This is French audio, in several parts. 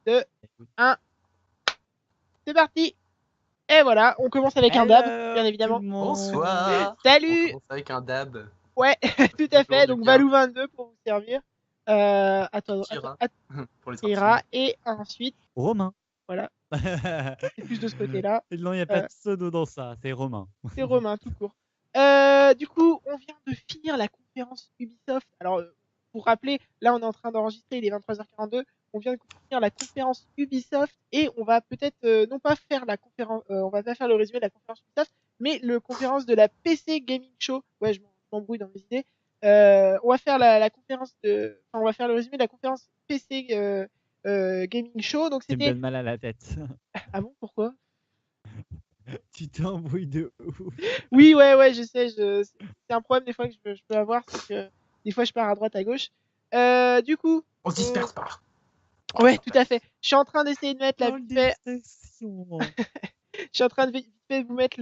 2, 1. C'est parti. Et voilà, on commence avec un dab, bien évidemment. Bonsoir. Salut. On commence avec un dab. Ouais, tout à fait. Donc Valou 22 pour vous servir. Attends, pour les Ira et ensuite Romain. Voilà. C'est plus de ce côté-là. Non, il n'y a pas de pseudo dans ça, c'est Romain. C'est Romain, tout court. Du coup, on vient de finir la conférence Ubisoft. Alors, pour rappeler, là, on est en train d'enregistrer, il est 23h42. On vient de finir la conférence Ubisoft et on va peut-être non pas faire la conférence, on va pas faire le résumé de la conférence Ubisoft, mais le conférence de la PC Gaming Show. Ouais, je m'embrouille dans mes idées. On va faire la conférence de, enfin, on va faire le résumé de la conférence PC Gaming Show. Donc Tu me c'était. donnes mal à la tête. Ah bon, pourquoi? Tu t'embrouilles de ouf. Oui, ouais, je sais. C'est un problème des fois que je peux avoir, c'est que des fois je pars à droite, à gauche. Du coup. On se disperse pas. Ouais, tout à fait. Je suis en train d'essayer de mettre la vite fait. Je suis en train de vite fait vous mettre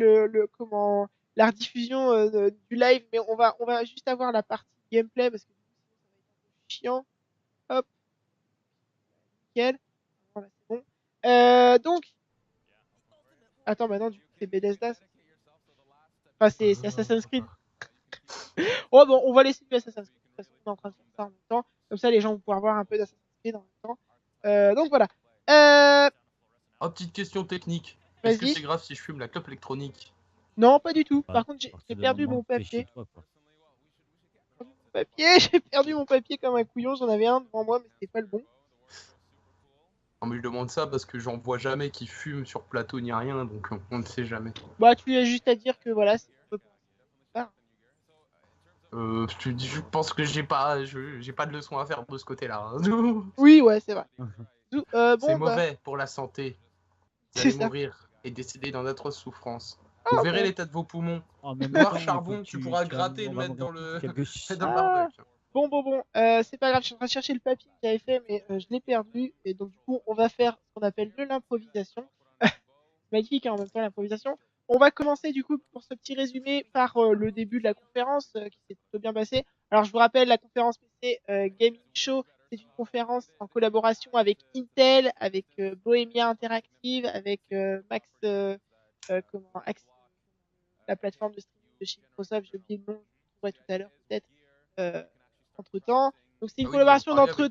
la rediffusion du live, mais on va juste avoir la partie gameplay parce que sinon ça va être un peu chiant. Hop. Nickel. Voilà, c'est bon. Donc. Attends, maintenant du coup c'est Bethesda. Enfin, c'est Assassin's Creed. Oh bon, on va laisser du Assassin's Creed parce qu'on est en train de faire ça en même temps. Comme ça, les gens vont pouvoir voir un peu d'Assassin's Creed en même temps. Donc voilà. Oh, petite question technique. Vas-y. Est-ce que c'est grave si je fume la clope électronique? Non, pas du tout. Par contre, j'ai perdu mon papier. J'ai perdu mon papier comme un couillon. J'en avais un devant moi, mais c'était pas le bon. Non, mais je demande ça parce que j'en vois jamais qui fument sur plateau ni rien, donc on ne sait jamais. Bah, tu as juste à dire que voilà, c'est un peu pour ça. Je pense que j'ai pas de leçon à faire de ce côté-là. Hein. Oui, ouais, c'est vrai. C'est mauvais pour la santé. Vous allez mourir et décéder dans d'atroces souffrances. Vous verrez l'état de vos poumons. Noir charbon, tu pourras gratter et le mettre dans le barbecue. Bon, c'est pas grave, je suis en train de chercher le papier que j'avais fait, mais je l'ai perdu. Et donc, du coup, on va faire ce qu'on appelle de l'improvisation. Magnifique, hein, en même temps, l'improvisation. On va commencer, du coup, pour ce petit résumé, par le début de la conférence, qui s'est plutôt bien passé. Alors, je vous rappelle, la conférence PC Gaming Show, c'est une conférence en collaboration avec Intel, avec Bohemia Interactive, avec Max, la plateforme de streaming de chez Microsoft, j'ai oublié le nom, je le trouverai tout à l'heure peut-être, entre temps. Donc c'est une collaboration d'entre.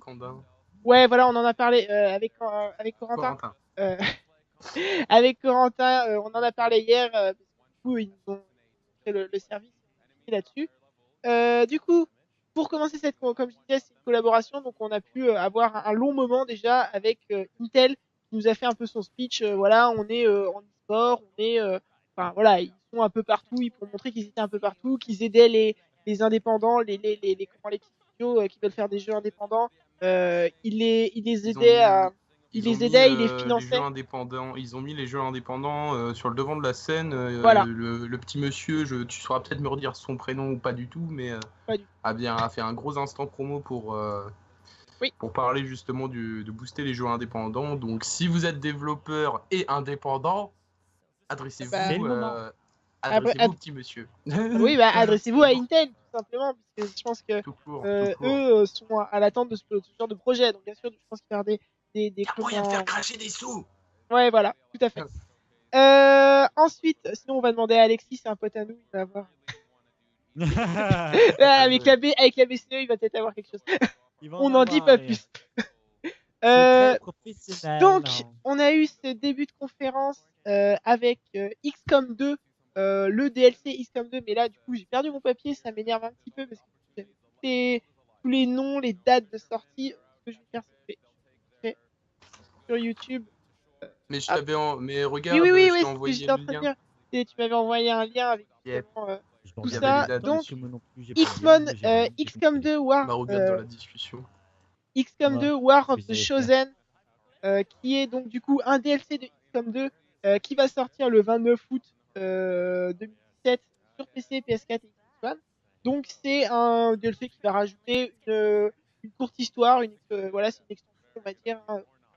Ouais, voilà, on en a parlé avec Corentin. Avec Corentin, on en a parlé hier, parce que du coup, ils nous ont fait le service là-dessus. Du coup, pour commencer comme je disais, c'est une collaboration, donc on a pu avoir un long moment déjà avec Intel, qui nous a fait un peu son speech. Voilà, on est en e-sport, on est. Enfin voilà, ils sont un peu partout, ils pour montrer qu'ils étaient un peu partout, qu'ils aidaient les indépendants, les petits studios qui veulent faire des jeux indépendants. Ils les aidaient à. Ils les finançaient. Les jeux indépendants, ils ont mis les jeux indépendants sur le devant de la scène. Voilà. Le petit monsieur, tu sauras peut-être me redire son prénom ou pas du tout, mais a fait un gros instant promo pour parler justement de booster les jeux indépendants. Donc si vous êtes développeur et indépendant, adressez-vous au petit monsieur. Oui, adressez-vous à Intel, tout simplement, parce que je pense que eux sont à l'attente de ce genre de projet. Donc bien sûr, je pense qu'il y aura des moyen de faire cracher des sous. Ouais, voilà, tout à fait. Ensuite, sinon on va demander à Alexis, c'est un pote à nous, il va avoir. avec la BCE, il va peut-être avoir quelque chose. On n'en dit pas plus. Donc, on a eu ce début de conférence avec XCOM 2, le DLC XCOM 2, mais là, du coup, j'ai perdu mon papier, ça m'énerve un petit peu parce que j'avais tous les noms, les dates de sortie. Ce que je vais faire, c'est que je fais sur YouTube. Mais je t'avais mais regarde, oui, je t'ai envoyé le lien. Tu m'avais envoyé un lien avec tout ça. Donc, XCOM 2 War. Dans la discussion. XCOM 2 War of the Chosen, qui est donc du coup un DLC de XCOM 2 qui va sortir le 29 août 2017 sur PC, PS4 et Xbox One. Donc c'est un DLC qui va rajouter une courte histoire, voilà, c'est une extension, on va dire,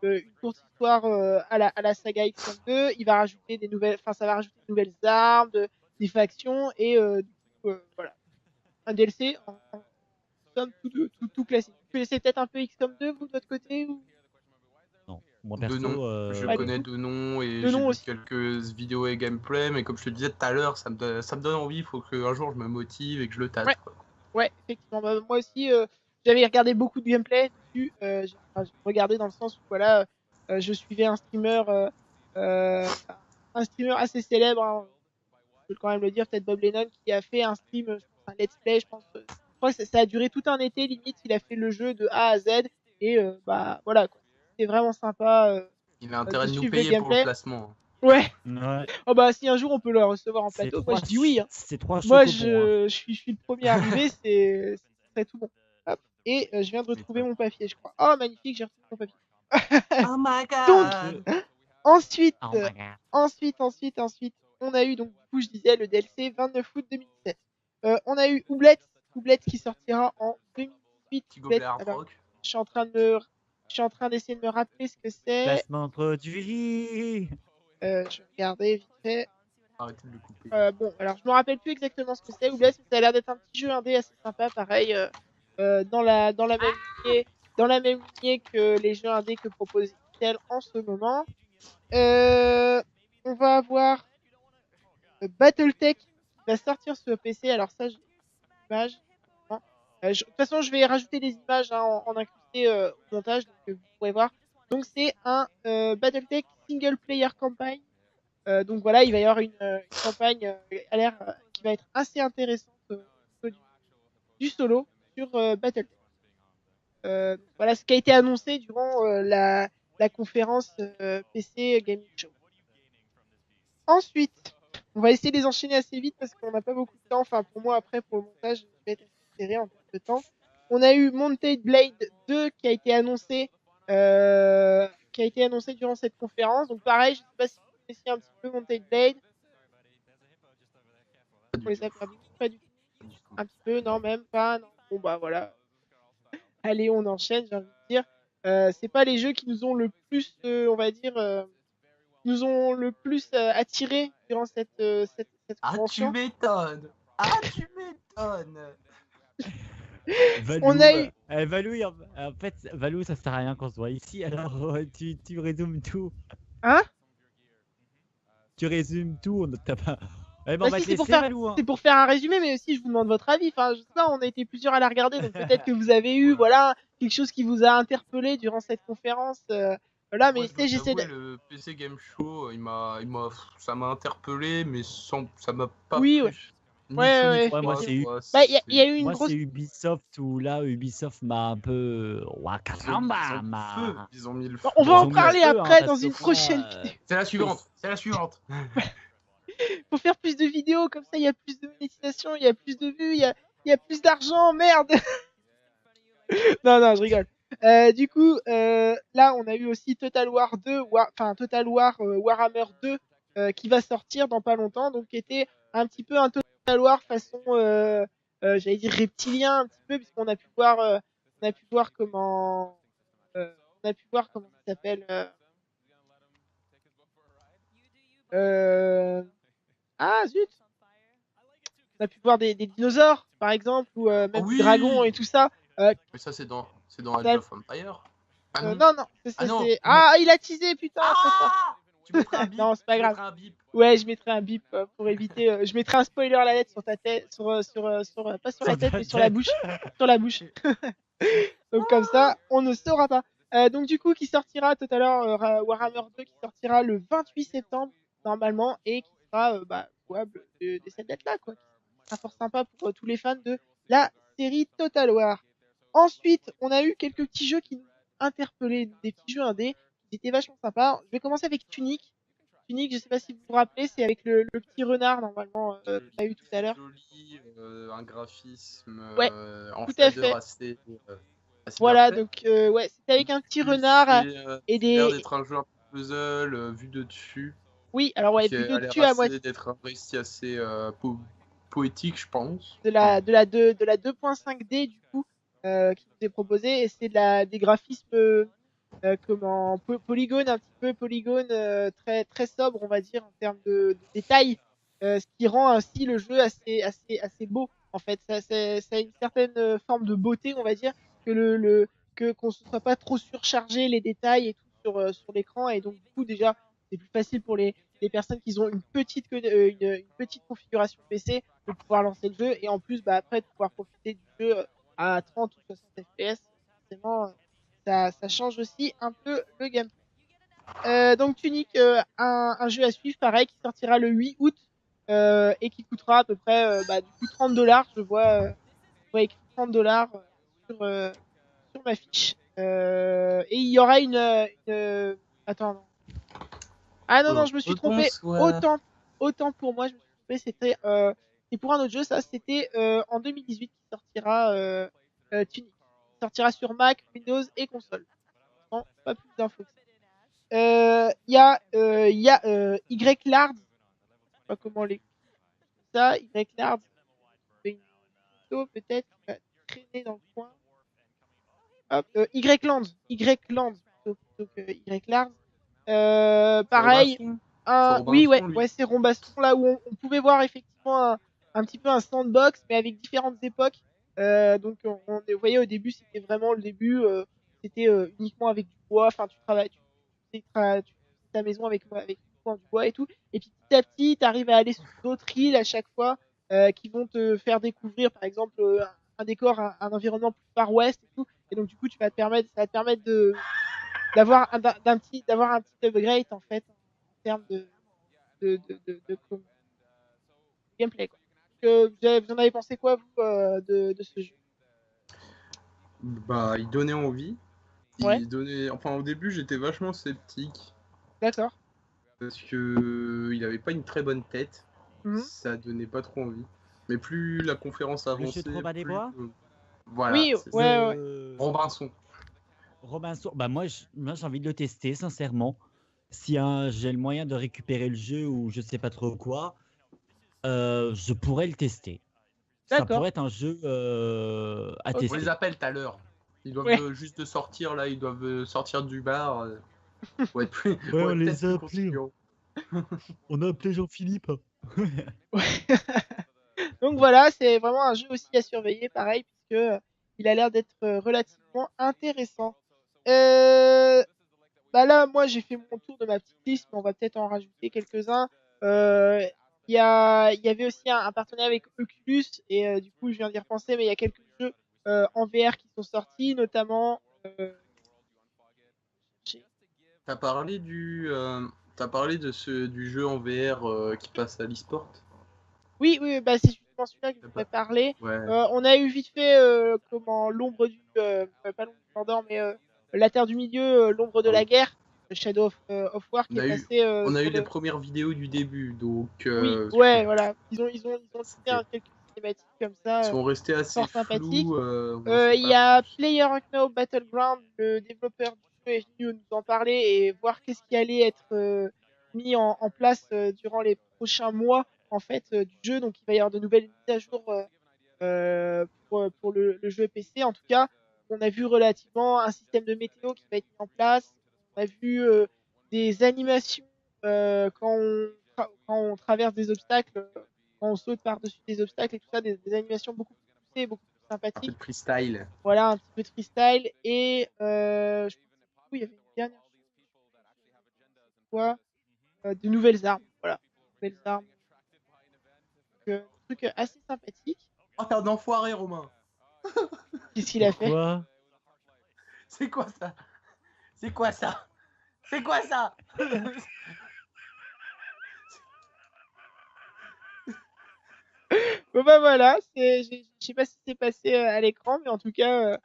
une courte histoire à la saga XCOM 2. Il va rajouter ça va rajouter de nouvelles armes, des factions et du coup, voilà, un DLC en somme tout classique. Vous connaissez peut-être un peu XCOM 2 vous de votre côté ou... Non. Moi, perso, De nom, je connais deux noms et j'ai vu quelques vidéos et gameplay, mais comme je te disais tout à l'heure, ça me donne envie, il faut qu'un jour je me motive et que je le tâte. Ouais, effectivement. Bah, moi aussi, j'avais regardé beaucoup de gameplay dessus. J'ai regardé dans le sens où voilà, je suivais un streamer assez célèbre, hein, je peux quand même le dire, peut-être Bob Lennon, qui a fait un stream, je pense, un let's play, je crois que ça a duré tout un été, limite, il a fait le jeu de A à Z, et bah voilà, quoi. C'était vraiment sympa il a intérêt de nous suivre le payer pour le gameplay. placement. Ouais. Ouais. Oh bah si un jour on peut le recevoir en plateau, moi je dis oui. Hein. C'est 3 Moi chocobons, je suis le premier arrivé, c'est tout bon. Hop. Et je viens de retrouver mon papier, je crois. Oh magnifique, j'ai retrouvé mon papier. Oh my god. Donc ensuite, on a eu, donc du coup je disais, le DLC 29 août 2017. On a eu Oublette qui sortira en 2018. Alors, je suis en train d'essayer de me rappeler ce que c'est. Placement produit. Je vais regarder vite fait. Arrêtez de le couper. Bon, alors je me rappelle plus exactement ce que c'est, Oublette, mais ça a l'air d'être un petit jeu indé assez sympa, pareil, dans la même lignée que les jeux indés que propose Intel en ce moment. On va avoir Battletech qui va sortir sur PC. Alors ça, j'ai des images. De toute façon, je vais rajouter des images en incrusté au montage, donc vous pourrez voir. Donc c'est un Battletech single player campagne. Donc voilà, il va y avoir une campagne à l'air qui va être assez intéressante du solo sur Battletech. Voilà ce qui a été annoncé durant la conférence PC Gaming Show. Ensuite, on va essayer de les enchaîner assez vite parce qu'on n'a pas beaucoup de temps. Enfin, pour moi, après, pour le montage, je vais être serré en termes de temps. On a eu Mounted Blade 2 qui a été annoncé durant cette conférence. Donc pareil, je ne sais pas si vous connaissez un petit peu Mounted Blade. On les a perdus, pas du tout. Un petit peu, non, même pas. Non. Bon bah voilà. Allez, on enchaîne, j'ai envie de dire. C'est pas les jeux qui nous ont le plus, on va dire, nous ont le plus attiré durant cette convention. Ah, tu m'étonnes. Valou, on a eu... Valou, en fait, Valou, ça sert à rien qu'on se voit ici, alors tu résumes tout. Hein? Tu résumes tout, on t'a pas... Bah si, c'est pour faire un résumé, mais aussi je vous demande votre avis. Enfin, je sais pas, on a été plusieurs à la regarder, donc peut-être que vous avez eu, voilà, quelque chose qui vous a interpellé durant cette conférence. Voilà, mais j'essaie de... Le PC Game Show, ça m'a interpellé, mais ça m'a pas oui, plus. Ouais, moi c'est y a eu une grosse... c'est Ubisoft où là Ubisoft m'a un peu ils ont mis le feu. On va en parler après dans une prochaine vidéo. C'est la suivante. Faut faire plus de vidéos, comme ça il y a plus de monétisation, il y a plus de vues, il y a plus d'argent, merde. non, je rigole. Du coup, là on a eu aussi Total War 2, Total War Warhammer 2 qui va sortir dans pas longtemps, donc qui était un petit peu un Total War façon, j'allais dire reptilien un petit peu, puisqu'on a pu voir, comment, ça s'appelle. Ah zut! On a pu voir des dinosaures, par exemple, ou même des dragons et tout ça. Mais ça, c'est dans Age of Empire. Non, c'est... Ah, il a teasé, putain! Tu mettrais un bip. Non, c'est pas grave. Ouais, je mettrai un bip pour éviter. Je mettrai un spoiler à la lettre sur ta tête, pas sur la tête, mais sur la bouche. Sur la bouche. Donc comme ça, on ne saura pas. Donc du coup, qui sortira tout à l'heure, Warhammer 2 qui sortira le 28 septembre normalement et qui sera jouable de cette date-là, quoi. Qui sera fort sympa pour tous les fans de la série Total War. Ensuite, on a eu quelques petits jeux qui nous ont interpellés, des petits jeux indés qui étaient vachement sympas. Je vais commencer avec Tunic. Tunic, je sais pas si vous vous rappelez, c'est avec le petit renard normalement qu'on a eu tout à l'heure. Joli, un graphisme en tout à fait. assez voilà, donc ouais, c'était avec un petit renard et des. L'air d'être un jeu un peu puzzle vu de dessus. Oui, alors ouais, vu de dessus à moitié. D'être un récit assez poétique, je pense. De la 2.5D du coup qui nous est proposé, et c'est des graphismes polygone, un petit peu polygone, très très sobre, on va dire, en termes de détails, ce qui rend ainsi le jeu assez beau. En fait, ça a une certaine forme de beauté, on va dire, que qu'on ne soit pas trop surchargé les détails et tout sur l'écran, et donc du coup déjà c'est plus facile pour les personnes qui ont une petite configuration PC de pouvoir lancer le jeu, et en plus après de pouvoir profiter du jeu à 30 ou 60 FPS. Forcément ça change aussi un peu le gameplay. Donc Tunic, un jeu à suivre pareil, qui sortira le 8 août et qui coûtera à peu près du coup $30. Je vois écrit $30 sur ma fiche. Et il y aura attends, non. Ah non, je me suis trompé. Autant pour moi, je me suis trompé. C'est pour un autre jeu, ça. C'était en 2018 qui sortira Tunic. Il sortira sur Mac, Windows et console. Non, pas plus d'infos. Il y a Y-Lard. Je sais pas comment les ça. Y-Lard. Peut-être qui va traîner dans le coin. Hop, Y-Land plutôt que Y-Lard. Pareil. Oui, ouais, c'est Rombasson, là où on pouvait voir effectivement un petit peu un sandbox, mais avec différentes époques. Donc on voyait au début, c'était vraiment le début, c'était uniquement avec du bois. Enfin, tu fais ta maison avec du bois et tout. Et puis petit à petit, tu arrives à aller sur d'autres îles à chaque fois qui vont te faire découvrir, par exemple, un décor, un environnement plus Far West et tout. Et donc du coup, ça va te permettre d'avoir un petit upgrade en fait en termes de gameplay, quoi. Vous en avez pensé quoi, vous, de ce jeu? Bah, il donnait envie. Ouais. Enfin, au début, j'étais vachement sceptique. D'accord. Parce que il avait pas une très bonne tête. Ça donnait pas trop envie. Mais plus la conférence avançait, voilà. Oui, ouais. Robinson. Bah moi j'ai envie de le tester sincèrement. Si j'ai le moyen de récupérer le jeu ou je sais pas trop quoi, je pourrais le tester. Ça pourrait être un jeu à tester. On les appelle tout à l'heure. Ils doivent juste sortir là, ils doivent sortir du bar. Ouais, on les a appelés. On a appelé Jean-Philippe. Donc voilà, c'est vraiment un jeu aussi à surveiller, pareil, puisque il a l'air d'être relativement intéressant. Là, moi, j'ai fait mon tour de ma petite liste, mais on va peut-être en rajouter quelques-uns. Il y avait aussi un partenariat avec Oculus, et du coup, je viens d'y repenser, mais il y a quelques jeux en VR qui sont sortis, notamment. T'as parlé du jeu en VR qui passe à l'e-sport? Oui, c'est justement celui-là que je voudrais parler. On a eu vite fait l'ombre du, pas l'ombre du Mordor, mais la Terre du Milieu, l'ombre de la guerre, Shadow of War, qui est passé. On a eu les premières vidéos du début, donc. Oui, ouais, voilà. Ils ont fait quelques cinématiques comme ça. Ils sont restés assez sympathiques. flous. Il y a PlayerUnknown's Battleground, le développeur du jeu est venu nous en parler et voir qu'est-ce qui allait être mis en place durant les prochains mois en fait du jeu. Donc il va y avoir de nouvelles mises à jour pour le jeu PC. En tout cas, on a vu relativement un système de météo qui va être mis en place. On a vu des animations quand on traverse des obstacles, quand on saute par-dessus des obstacles et tout ça, des animations beaucoup plus poussées, beaucoup plus sympathiques. Un peu de freestyle. Voilà, un petit peu de freestyle. Et je pense qu'il y avait une dernière chose. De nouvelles armes. Voilà, nouvelles armes. Donc, un truc assez sympathique. Oh, t'es un enfoiré, Romain. Qu'est-ce qu'il a fait? C'est quoi ça? C'est quoi ça? C'est quoi ça? Bon voilà, je sais pas si c'est passé à l'écran, mais en tout cas,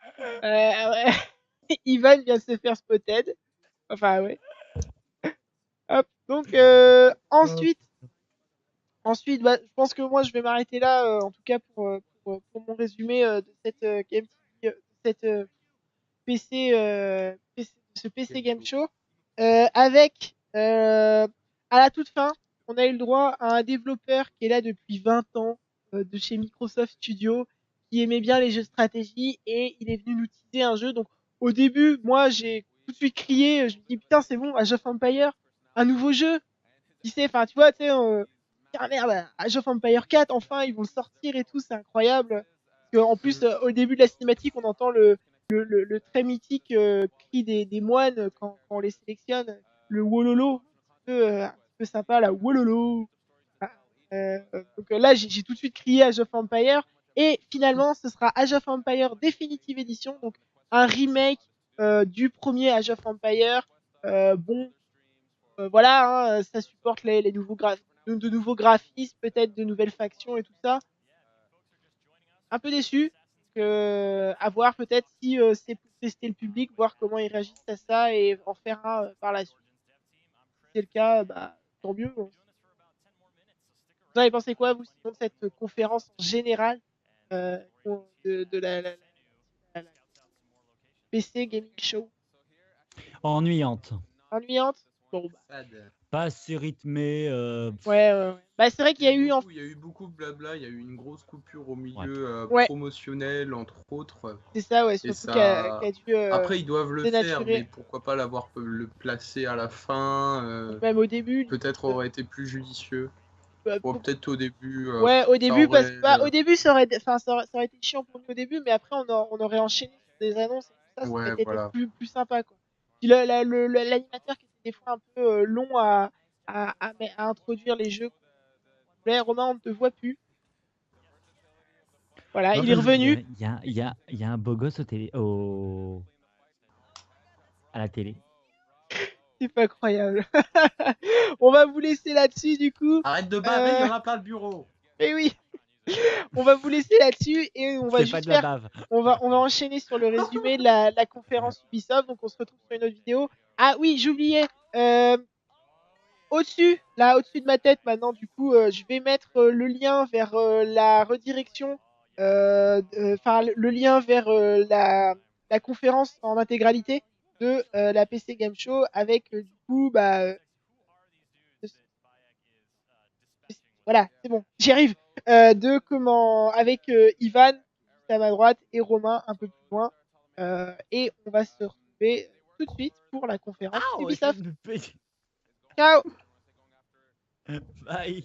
Ivan vient de se faire spotted. Enfin ouais. Hop, donc ensuite, je pense que moi je vais m'arrêter là, en tout cas pour mon résumé de cette Game TV, cette ce PC Game Show, avec à la toute fin, on a eu le droit à un développeur qui est là depuis 20 ans de chez Microsoft Studio, qui aimait bien les jeux de stratégie, et il est venu nous teaser un jeu. Donc au début, moi j'ai tout de suite crié, je me dis putain c'est bon, Age of Empires, un nouveau jeu, qui sait, enfin tu vois, tu sais, ah merde, Age of Empires 4, enfin ils vont le sortir et tout, c'est incroyable. Parce que, en plus, au début de la cinématique, on entend le le très mythique cri des moines quand on les sélectionne, le wololo, un petit peu sympa, la wololo. Donc là, j'ai tout de suite crié Age of Empire. Et finalement, ce sera Age of Empire Definitive Edition, donc un remake du premier Age of Empire. Voilà, hein, ça supporte les nouveaux de nouveaux graphismes, peut-être de nouvelles factions et tout ça. Un peu déçu. À voir peut-être si c'est pour tester le public, voir comment ils réagissent à ça et en faire un par la suite. Si c'est le cas, bah, tant mieux. Vous avez pensé quoi, vous, sinon, de cette conférence générale de la PC Gaming Show? Ennuyante. Ennuyante? Bon, bah. Pas assez rythmé. Ouais. Bah, c'est vrai qu'il y a eu. Il y a eu beaucoup de blabla, il y a eu une grosse coupure au milieu ouais. promotionnel, entre autres. C'est ça, ouais, surtout ça... qu'a dû. Après, ils doivent le faire, mais pourquoi pas le placer à la fin même au début. Peut-être aurait été plus judicieux. Peut-être au début. Ouais, au début, parce que au début, ça aurait été chiant pour nous au début, mais après, on aurait enchaîné sur des annonces et tout ça, ça aurait été plus sympa, quoi. Puis l'animateur qui était des fois un peu long à introduire les jeux. Là, Romain, on ne te voit plus. Voilà, il est revenu. Il y a un beau gosse à la télé. C'est pas incroyable. On va vous laisser là-dessus, du coup. Arrête de baver, il y en a plein le bureau. Eh oui. On va vous laisser là-dessus et on va juste on va enchaîner sur le résumé de la conférence Ubisoft. Donc on se retrouve sur une autre vidéo. Ah oui, j'oubliais. Au-dessus de ma tête maintenant, du coup, je vais mettre le lien vers la redirection, le lien vers la conférence en intégralité de la PC Game Show avec du coup, voilà, c'est bon, j'y arrive. Avec Ivan juste à ma droite et Romain un peu plus loin. Et on va se retrouver tout de suite pour la conférence Ubisoft. Ciao. Bye.